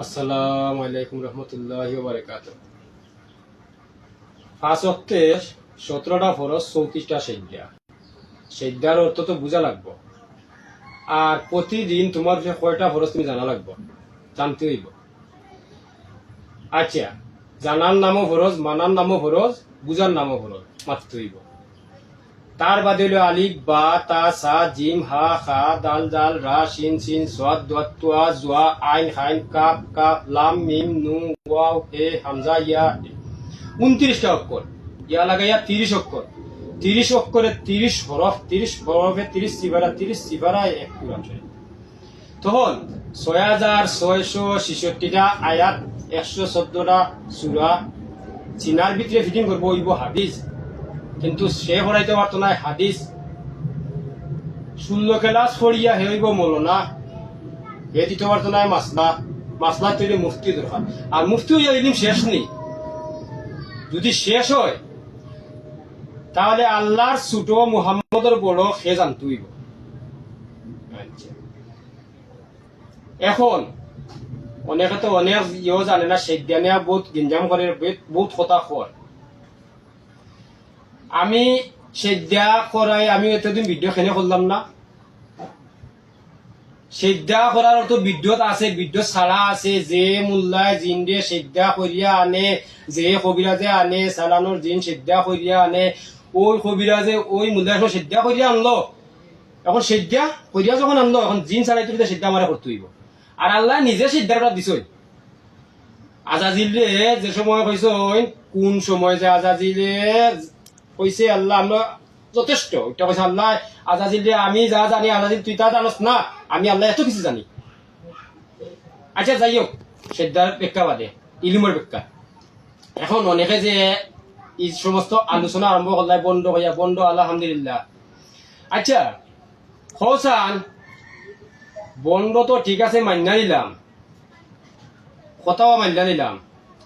আসসালামু আলাইকুম রহমতুল্লাহি ওয়া বারাকাতুহু। 5 ওয়াক্তে 17টা ফরজ 34টা সেজদা। সেজদার অর্থ তো বুঝা লাগবে। আর প্রতিদিন তোমার যে কয়টা ফরজ তুমি জানা লাগবে, জানতে হইব। আচ্ছা, জানার নামও ফরজ, মানার নামও ফরজ, বুঝার নামও ফরজ, মারতে হইব। তার বাদে হইল আলিফ, বা, তা, সা, জিম, হা, খা, দাল, জাল, রা, শিন, সিন, সাদ, দাত, তা, জা, আইন, হাইন, কাফ, কাফ, লাম, মিম, নুন, ওয়াও, হে, হামজা, ইয়া। 29টা অক্ষর, ইয়া লাগাইয়া 30 অক্ষর। 30 অক্ষরে 30 হরফ, 30 হরফে 30 সিফারা, 30 সিফারায় এক কুরআন শরীফ। তখন 6666টা আয়াত, 114টা সূরা। চিনার ভিতরে ফিটিং করবো হইব হাদিস, কিন্তু সে পড়াইতে পারতো না হাদিস। 16 ক্লাস পড়িয়া হে হইব মৌলানা, হে দিতে পারতো না মাসলা। মাসলা তৈরি মুফতি দরকার, আর মুফতি হইয়া ইলম শেষ নেই। যদি শেষ হয় তাহলে আল্লাহর ছোট মুহাম্মদের বড় সে জানতে হইব। আচ্ছা, এখন অনেকে তো অনেক ইয়েও জানে না, সেজ্ঞা নেওয়া বহুত গিঞ্জাম করে, বহুত কথা কয়। আমি সেজ্ঞা করাই, আমি এতদিন ভিডিও খেনে করলাম না। সেজ্ঞা করার অর্থ বিদ্যুৎ আছে, বিদ্যুৎ ছাড়া আছে। যে মোল্লায় জিন দিয়ে সেজ্ঞা করিয়া আনে, যে কবিরাজে আনে সালানোর জিন সেজ্ঞা করিয়া আনে, ওই কবিরাজে ওই মোল্লায় সেজ্ঞা করিয়া আনলো। এখন সেজ্ঞা করিয়া যখন আনলো, এখন জিন ছাড়াইতে সেজ্ঞা মারা করতে হইব। আর আল্লাহ নিজে সিদ্ধাটা দিছই। আজাজিলে যে সময় কইস, কোন সময় যে আজাজিলে কইছে আল্লাহ আমরা যথেষ্ট, এটা কইছে আল্লাহ আজাজিলে আমি যা জানি আজাজিল তুই তা জানস না, আমি আল্লাহ এত কিছু জানি। আচ্ছা যাই হোক, সেদ্ধার ব্যাখ্যা বাদে ইলিমের ব্যাখ্যা। এখন অনেকে যে এই সমস্ত আলোচনা আরম্ভ করলে বন্ধ হইয়া বন্ধ, আলহামদুলিল্লাহ। আচ্ছা হোসান বন্ধ তো ঠিক আছে, মান্যা নিলাম, কথাও মান্যা নিলাম।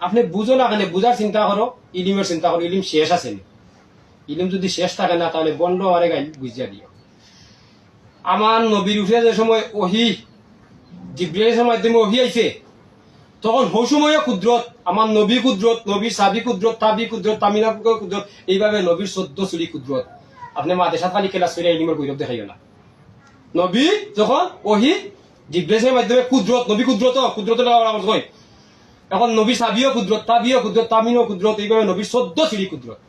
আপনি বুঝো না কেন, বুঝার চিন্তা করো, ইলিমের চিন্তা করো। ইলিম শেষ আছে, ইলিম যদি শেষ থাকে না তাহলে বন্ধ মারে গাইল বুঝিয়া দিও। আমার নবীর উঠে যে সময় ওহি জিব্রাইলের মাধ্যমে ওহি আইছে, তখন ওই সময় কুদরত, আমার নবী কুদরত, নবীর সাবি কুদরত, তাবি কুদরত, তামিনা কুদরত, এইভাবে নবীর 14 চুরি কুদরত। আপনি মাদেশা খালি ক্লাস করে ইলিমের গৌরব দেখাইও না। নবী যখন ওহি জিব্রাইলের মাধ্যমে কুদরত, নবী কুদরত, কুদরতের কই। এখন নবী সাবিও কুদরত, তাবিও কুদরত, তামিনও কুদরত, এইভাবে নবীর 14 চুরি কুদরত।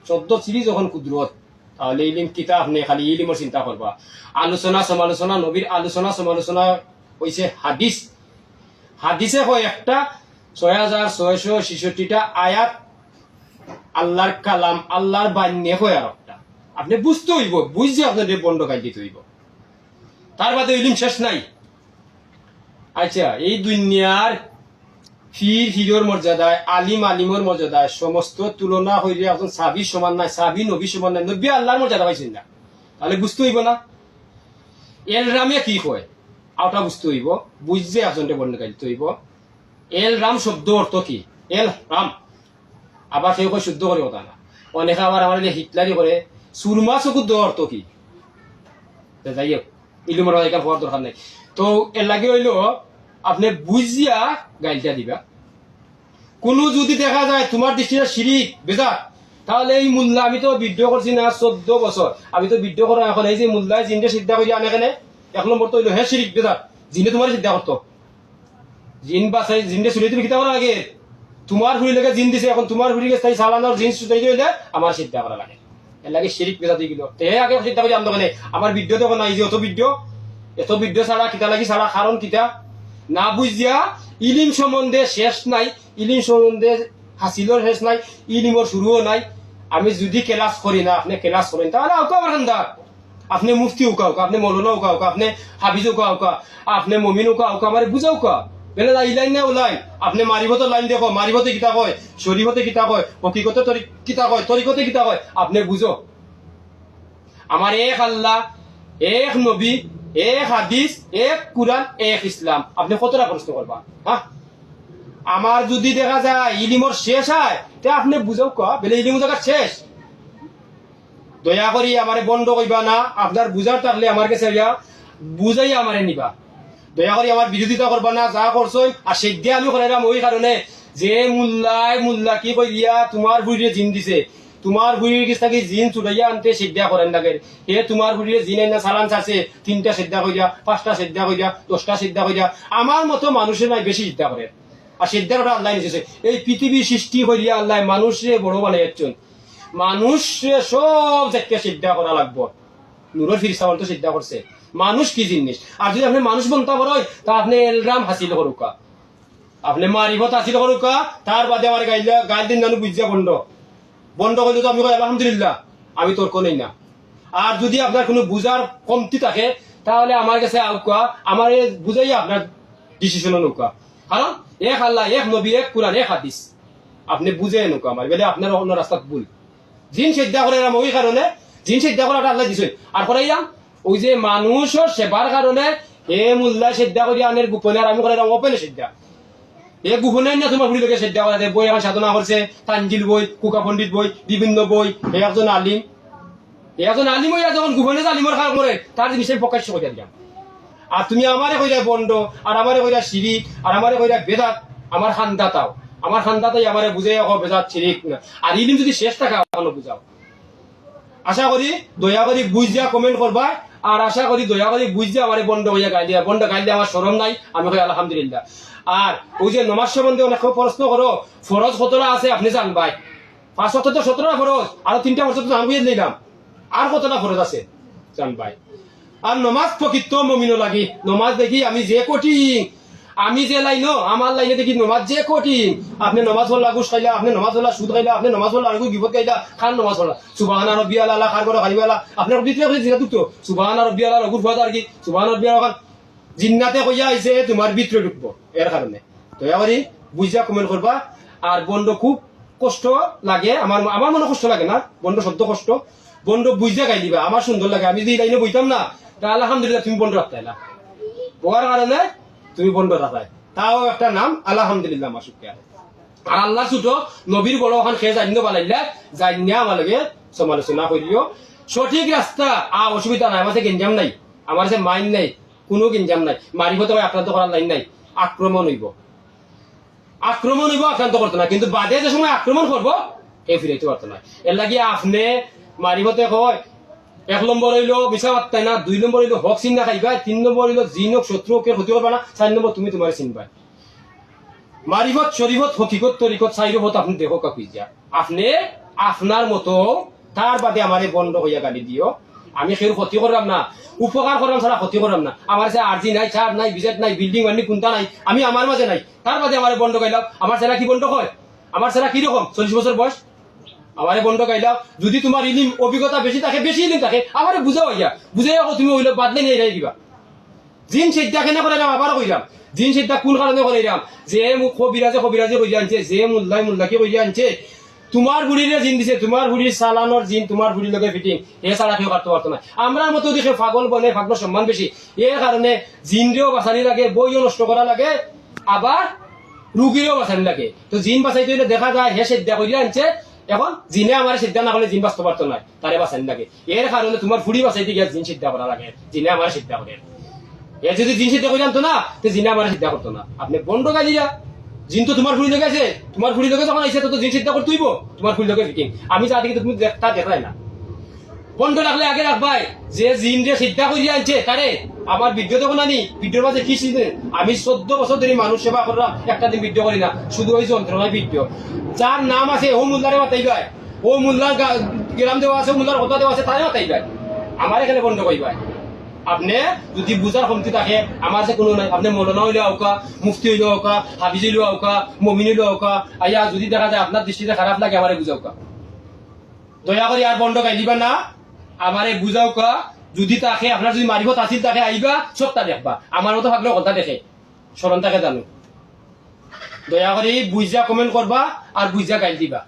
14 সিরিজ যখন কুদরত, তাহলে ইলিম কিতা আপনি খালি ইলিমের চিন্তা করবা। আলোচনা সমালোচনা, নবীর আলোচনা সমালোচনা হইছে হাদিস। হাদিসে হয় একটা 6666টা আয়াত, আল্লাহর কালাম, আল্লাহর বান্যে হয় আর একটা। আপনি বুঝতে হইব, বুঝছে আপনাদের বন্ধ কাজ দিতে হইব। তার বাদে ইলিম শেষ নাই। আচ্ছা, এই দুনিয়ার ফির হিরোর মর্যাদায়, আলিম আলিমর মর্যাদায় সমস্ত তুলনা হইলে এখন সাবি সমান নাই, সাবি নবী সমান নাই, নবী আল্লাহর মর্যাদা পাইছেন না। তাহলে বুঝতে হইব না এল রামে কি কয়, আওটা বুঝতে হইব। বুঝছে আসনটা বর্ণ কাটিতে হইব। এল রাম শব্দ অর্থ কি, এল রাম। আবার কেউ কয় শুদ্ধ করে কথা না, অনেকে আবার আমার হিটলারি করে সুরমা চকুর অর্থ কি। যাই হোক, ইলুমের এখানে হওয়ার দরকার নাই। তো এর লাগে হইল আপনি বুঝিয়া গাইলটা দিবা। কোনো যদি দেখা যায় তোমার দৃষ্টিতে শিরিক বেজার, তাহলে এই মোল্লা, আমি তো ভিডিও করছি না 14 বছর, আমি তো ভিডিও করা এখন এই যে মোল্লায় জিনটা সিদ্ধা করি আনে কেনে, 1 নম্বর তো হইলো হে শিরিক বেজার। জিনে তোমার সিদ্ধা করতো, জিন বাসাই জিনটা চুরি তুমি কিতা করা লাগে, তোমার হুড়ি লেগে জিন দিছে, এখন তোমার হুড়ি গেছে সালানোর জিন সুতাই হইলে আমার সিদ্ধা করা লাগে। এর লাগে শিরিক বেজার দিয়ে গেল, তে আগে সিদ্ধা করি আনতো কেনে। আমার ভিডিও তো নাই যে এত ভিডিও ছাড়া কিতা লাগি ছাড়া, কারণ কিতা না বুঝিয়া ইলিম সম্বন্ধে শেষ নাই, ইলিম সম্বন্ধে হাসিলর শেষ নাই, ইলিমর শুরুও নাই। আমি যদি ক্লাস করি না, আপনি ক্লাস করেন, তাহলে আউকা আমার খান্দা। আপনি মুফতি উকা উকা, আপনি মৌলানা উকা উকা, আপনি হাবিজ উকা উকা, আপনি মমিন উকা উকা, আমার বুঝা উকা বেলে এই লাইন না ওলাই। আপনি মারিবতে লাইন দেখো, মারিবতে কিতা কয়, শরীফতে কিতা কয়, হকিকতে কিতা কয়, তরিকতে কিতা কয়, আপনি বুঝো। আমার এক আল্লাহ, এক নবী, এক হাদিস, এক কুরআন, এক ইসলাম। আপনি কতটা প্রশ্ন করবা? হ্যাঁ, আমার যদি দেখা যায় ইলিমর শেষ হয়, তে আপনি বুঝাও কা বেলে ইলিম জায়গা শেষ। দয়া করি আমারে বন্ধ কইবা না, আপনার বুঝার থাকলে আমার কাছে বুঝাই আমারে নিবা। দয়া করে আমার বিরোধিতা করবা না, যা করছো আর সেদিকে আমি করাইলাম ওই কারণে যে মুল্লা কি কইয়া তোমার বুড়িয়ে জিন দিছে, তোমার বুড়ির কাছ থেকে জিন চুড়াইয়া আনতে সেদ্ধা করেন লাগে, এ তোমার বুড়িয়ে জিন না চালান আছে 3টা সেদ্ধা কইয়া, 5টা সেদ্ধা কইয়া, 10টা সেদ্ধা কইয়া, আমার মতো মানুষের নাই বেশি সিদ্ধা করে। আর সিদ্ধার ওটা আল্লাহ নিতেছে, এই পৃথিবী সৃষ্টি করিয়া আল্লাহ মানুষে বড় বানাইছেন, মানুষে সব জায়গা সিদ্ধা করা লাগবো। নুরুল ফিরিস্তা তো সিদ্ধা করছে মানুষ কি জিনিস। আর যদি আপনি মানুষ বনতে পারেন তা আপনি এলরাম হাসিল করুকা, আপনি মারিফত হাসিল করুকা, তার বাদে আমার গাইল দিন জানো বুঝিয়া বন্ধ করলে তো আমি আলহামদুলিল্লাহ, আমি তর্ক নেই না। আর যদি আপনার কোনো বুঝার কমতি থাকে তাহলে আমার কাছে আউকা, আমার বুঝাইয়া আপনার ডিসিশন নৌকা। কারণ এক আল্লাহ, এক নবী, এক কোরআন, এক হাদিস, আপনি বুঝে নৌকা আমার বেলে আপনার অন্য রাস্তাত ভুল। জিন সিদ্ধা করে ওই কারণে জিন সিদ্ধা করাটা আল্লাহ দিছে। আর করাইলাম ওই যে মানুষের সেবার কারণে এ মুল্লা সিদ্ধা করি আনের গোপনে, আর আমি করাইলাম ওপেনে সিদ্ধা। এ গোপনে না তোমার ফুড়ি লোকে সিদ্ধা করা বই এখন সাধনা করছে, তানজিল বই, কুকা পণ্ডিত বই, বিভিন্ন বই, এ একজন আলিম, হইয়া যখন গোপনে আলিমের কাজ করে তার জিনিস প্রকাশ্য করিয়া দিলাম। আর তুমি আমারে কইরা বন্ড, আর আমারে কইরা শিরিক, আর আমারে কইরা বেদাত, আমার খান্দাতাও, আমার খান্দাতাই আমারে বুঝে বেদাত শিরিক না। আর ইলিম যদি শেষ থাকে এখনো বুঝাও। আশা করি দয়া করি বুঝিয়া কমেন্ট করবা, আর আশা করি দয়া করি বুঝিয়া আমার বন্ড হইয়া গাই দিয়া, বন্ড গাইলে আমার শরম নাই, আমি কই আলহামদুলিল্লাহ। আর ওই যে নমাজ সম্বন্ধে অনেক প্রশ্ন করো, ফরজ কতটা আছে আপনি জানবাই, 5 তো 17টা ফরজ, আর 3টা বছর তো জানবই নিলাম, আর কতটা ফরজ আছে জানবাই। আর নমাজ প্রকৃত মমিনো লাগি, নমাজ দেখি আমি যে কঠিন, আমি যে লাইন আমার লাইনে দেখি নমাজ যে কঠিন। আপনি নমাজ পড়লা ঘুষ খাইলা, আপনি নমাজ পড়লা সুদ খাইলা, আপনি নমাজ পড়লা আর বিপদ খাইলা, খান নমাজ পড়লা সুবহান রাব্বিয়াল আলা, খার করে খাইবালা, আপনার ভিতরে জিনা দুটো সুবহান রাব্বিয়াল আলা গুফ আর কি সুবহান রাব্বিয়াল আলা জিন্নাতে কইয়া আইছে তোমার ভিতরে ঢুকবো। এর কারণে দয়া করি বুঝা কমেন্ট করবা। আর বন্ড খুব কষ্ট লাগে, আমার মনে কষ্ট লাগে না, বন্ড শব্দ কষ্ট, বন্ড বুঝা গাই দিবা, আমার সুন্দর লাগে। আমি যদি এই লাইনে বইতাম না তাহলে আলহামদুলিল্লাহ তুমি বন্ড রাখতে না, বোয়ার কারণে তুমি বন্ড রাখাই, তাও একটা নাম আলহামদুলিল্লাহ মাসুক। আর আল্লাহ ছুট নবীর বড় ওখান খেয়ে জানিও বানাইলে জানিয়া আমাকে সমালোচনা করিও। সঠিক রাস্তা অসুবিধা নাই, আমার গেঞ্জাম নাই, আমার যে মাইন নাই, কোনো গেঞ্জাম নাই, মারিফতে আক্রান্ত করার লাইন নাই, আক্রমণ হইব আক্রান্ত করতো না, কিন্তু বাদে যে সময় আক্রমণ করবো এ ফিরাইতে পারতো না। এর লাগিয়ে আপনি মারিফতে কয় 1 নম্বর হইলো মিশা মাত্তাই না, 2 নম্বর হইলো হক চিন্তা খাইবা, 3 নম্বর হইলো জিনক শত্রুকে ক্ষতি করবা না, 4 নম্বর তুমি তোমার চিনবা। মারিফত শরীফত হকিকত তরিকত চাইরো হত আপনি দেখো কাকুইয়া, আপনি আপনার মতো, তার বাদে আমারে বন্ধ হইয়া গালি দিও। আমি সেও ক্ষতি করলাম না, উপকার করলাম ছাড়া ক্ষতি করলাম না। আমার সে আরজি নাই, ছাদ নাই, বিজেট নাই, বিল্ডিং বান্ডি কোনটা নাই, আমি আমার মাঝে নাই, তার বাদে আমারে বন্ধ গাইলাম। আমার ছেলে কি বন্ধ হয়? আমার ছেলে কিরকম 40 বছর বয়স, আমারে বন্ধ গাইলাম। যদি তোমার ইলিম অভিজ্ঞতা বেশি থাকে, বেশি ইলিম থাকে, আমারে বুঝাও হইয়া, বুঝাই তুমি হইলো বাদলে নিয়ে যাই দিবা। জিন সিদ্ধা কেন করাইলাম আবার কইলাম, জিন সিদ্ধা কোন কারণে করাইলাম, যে কবিরাজে কইয়া আনছে, যে মুল্লাকে কইয়া আনছে, তোমার বুড়িরে জিন দিছে, তোমার বুড়ির সালানোর জিন তোমার বুড়ির লগে ফিটিং, এ ছাড়া কেউ কাটতে পারতো না। আমরা মতো দেখে পাগল বনে, পাগল সম্মান বেশি, এর কারণে জিনরেও বাঁচানি লাগে, বইও নষ্ট করা লাগে, আবার রুগীরও বাঁচানি লাগে। তো জিন বাঁচাইতে হইলে দেখা যায় হে সিদ্ধা করিয়া আনছে, এখন জিনে আমার সিদ্ধা না করলে জিন বাঁচতে পারতো না, তারে বাঁচানি লাগে। এর কারণে তোমার ফুড়ি বাঁচাইতে গিয়ে জিন সিদ্ধা করা লাগে, জিনে আমার সিদ্ধা করে। এ যদি জিন সিদ্ধা করে আনতো না তো জিনে আমার সিদ্ধা করতো না। আপনি বন্ধ গালিরা, জিন তো তোমার ফুড়ি লেগে আছে, তোমার ফুড়ি লেগে যখন আইসে তো জিন সিদ্ধা করতে হইব, তোমার ফুড়ি লেগে ফিটিং। আমি যা দেখি তুমি তা দেখাই না, বন্ধ রাখলে আগে রাখবাই, যে জিন রে সিদ্ধা করিয়া আনছে তারে আমার ভিডিও দেখো নানি, ভিডিওর মাঝে কি ছিল, আমি 14 বছর ধরে মানুষ সেবা করলাম, একটা দিন ভিডিও করি না, শুধু ওই যন্ত্রণায় ভিডিও। যার নাম আছে ও মুল্লারে মাতাইবাই, ও মুল্লার গ্রাম দেওয়া আছে, মুল্লার কথা দেওয়া আছে, তারে মাতাইবাই, আমার এখানে বন্ধ করিবাই। আপনি যদি বুঝার কমতি থাকে আমার যে কোনো নাই, আপনি মৌলানা হইলে আউকা, মুফতি হইলে আউকা, হাফিজ হইলে আউকা, মমিন হইলে আউকা, আইয়া যদি দেখা যায় আপনার দৃষ্টিতে খারাপ লাগে আমারে বুঝাউকা, দয়া করে আর বন্ধ গাই দিবা না, আমারে বুঝাউকা। যদি তাকে আপনার যদি মারিফত আসিল তাকে আইবা, সবটা দেখবা, আমার মতো ভাবলেও কথা দেখে স্মরণ তাকে জানো। দয়া করে বুঝা কমেন্ট করবা আর বুঝা গাইল দিবা।